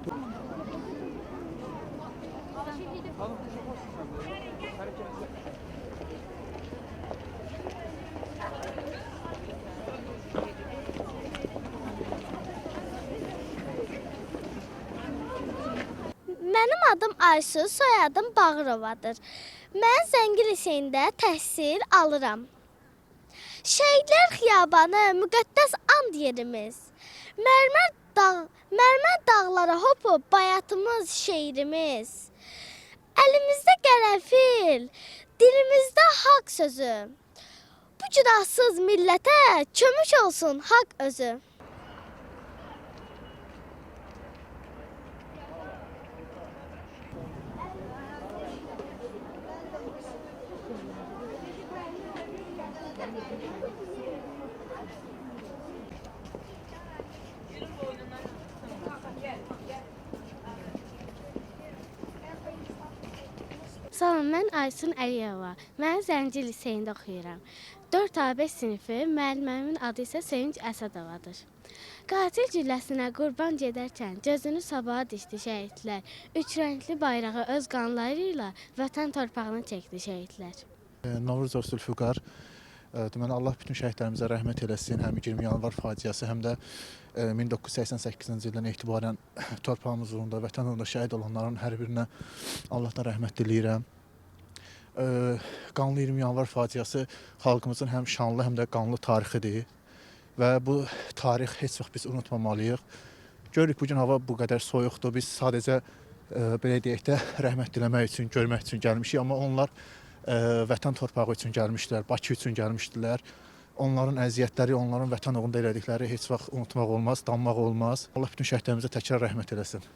Mənim adım Aysu, soyadım Bağırovadır. Mən Zəngil liseyində təhsil alıram. Şəhidlər Xiyabanı müqəddəs and yerimiz. Mərmər dağlara hopub bayatımız şeirimiz. Əlimizdə qərənfil, dilimizdə haqq sözü. Bu günahsız millətə kömək olsun haqq özü. Salam, mən Aysun Əliyeva. Mən Zəngil liseyində oxuyuram. 4A5 sinifi, müəlliməmin adı isə Sevinç Əsədovadır. Qatil gülləsinə qurban gedərkən gözünü sabaha dişdi şəhidlər. Üç rəngli bayrağı öz qanları ilə vətən torpağını çəkdi şəhidlər. Novruzov Zülfüqar, deməli Allah bütün şəhidlərimizə rəhmət eləsin. Həm 20 yanvar faciəsi, həm də 1988-ci ildən etibarən torpağımız uğrunda, vətən uğrunda şəhid olanların hər birinə Allahdan rəhmət diləyirəm. Qanlı 20 yanvar faciəsi xalqımızın həm şanlı, həm də qanlı tarixidir və bu tarix heç vaxt biz unutmamalıyıq. Görürük bugün hava bu qədər soyuqdur. Biz sadəcə belə deyək də rəhmət diləmək üçün, görmək üçün gəlmişik, amma onlar vətən torpağı üçün gəlmişdilər, Bakı üçün gəlmişdilər. Onların əziyyətləri, onların vətən uğrunda elədikləri heç vaxt unutmaq olmaz, danmaq olmaz. Allah bütün şəhidlərimizə təkrar rəhmət eləsin.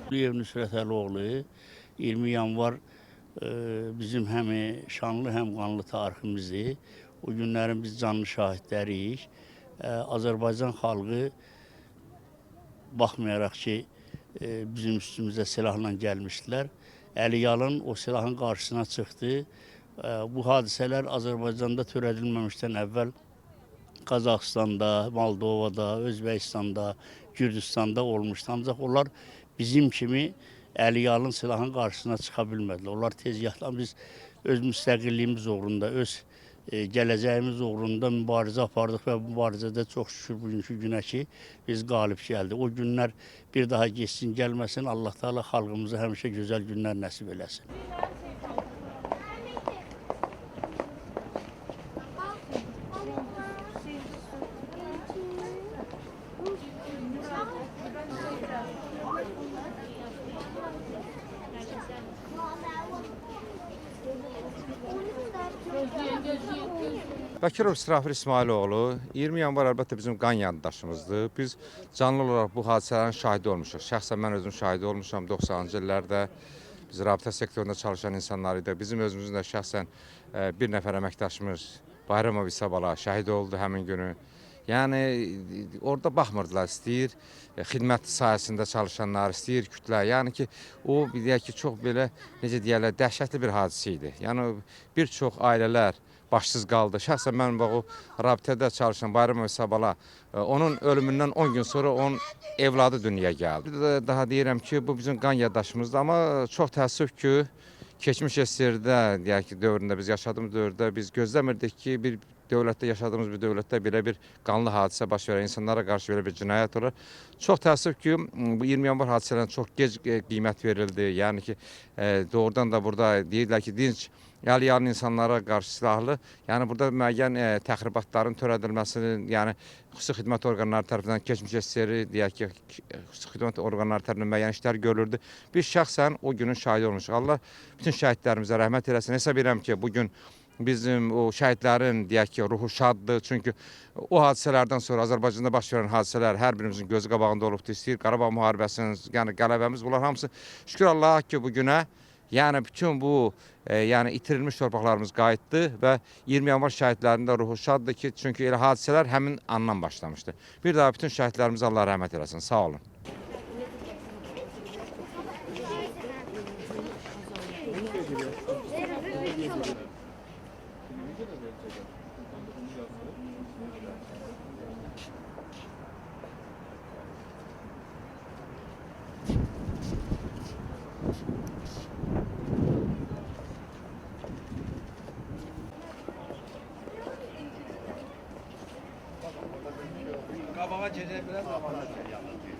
Əliyev Nüsrət Əloğlu 20 yanvar bizim həm şanlı, həm qanlı tariximizdir. O günlərin biz canlı şahidləriyik. Azərbaycan xalqı baxmayaraq ki, bizim üstümüzə silahla gəlmişdilər. Əliyalın o silahın qarşısına çıxdı. Bu hadisələr Azərbaycanda törədilməmişdən əvvəl Qazaxıstanda, Moldovada, Özbəkistanda, Gürcüstanda olmuşdu. Ancaq onlar bizim kimi Əliyalın silahın qarşısına çıxa bilmədilər. Onlar tezgahdan biz öz müstəqilliyimiz uğrunda, öz gələcəyimiz uğrunda mübarizə apardıq və mübarizədə çox şükür bugünkü günə ki biz qalib gəldik. O günlər bir daha geçsin, gəlməsin. Allah Teala xalqımıza həmişə gözəl günlər nəsib eləsin. Bəkirov İsrafil İsmailoğlu 20 yanvar əlbəttə bizim qan yaddaşımızdır. Biz canlı olaraq bu hadisələrin şahidi olmuşuq. Şəxsən mən özüm şahidi olmuşam 90-cı illərdə. Biz rabitə sektorunda çalışan insanlar idi. Bizim özümüzün də şəxsən bir nəfər əməkdaşımız Bayramov İsabala şəhid oldu həmin günü. Yəni orada baxmırdılar, istəyir xidmət sahəsində çalışanlar, istəyir kütlə. Yəni ki, o deyək ki, çox belə necə deyərlər, dəhşətli bir hadisə idi. Yəni bir çox ailələr başsız qaldı. Şəxsən mən o rabitədə çalışan Bayramov İsabala onun ölümündən 10 gün sonra onun evladı dünyaya gəldi. Bir də daha deyirəm ki, bu bizim qan yaddaşımızdır, amma çox təəssüf ki, keçmiş SSR-də, deyək ki, dövründə biz yaşadığımız dövrdə biz gözləmirdik ki, bir dövlətdə yaşadığımız bir dövlətdə belə bir qanlı hadisə baş verən, insanlara qarşı belə bir cinayət olur. Çox təəssüf ki, bu 20 yanvar hadisələrinə çox gec qiymət verildi. Yəni ki, doğrudan da burada deyirlər ki, dinc Əliyalın insanlara qarşı silahlı, yəni burada müəyyən təxribatların törədilməsinin, yəni xüsusi xidmət orqanları tərəfindən keçmiş SSR-i, deyək ki, xüsusi xidmət orqanları tərəfindən müəyyən işlər görüldü. Biz şəxsən o günün şahidi olmuşuq. Allah bütün şəhidlərimizə rəhmət eləsin. Hesab edirəm ki, bugün bizim o şəhidlərin, deyək ki, ruhu şaddır. Çünki o hadisələrdən sonra Azərbaycanda baş verən hadisələr hər birimizin gözü qabağında olubdur. İstəyir Qarabağ müharibəsinin, yəni qələbəmiz, bunlar hamısı şükür Allaha ki, bugünə Yəni bütün bu yəni itirilmiş torpaqlarımız qayıtdı və 20 yanvar şəhidlərinin də ruhu şaddır ki, çünki elə hadisələr həmin andan başlamışdı. Bir daha bütün şəhidlərimizə Allah rəhmət eləsin. Sağ olun. Qabağa gedə bilər, qabağa gedə.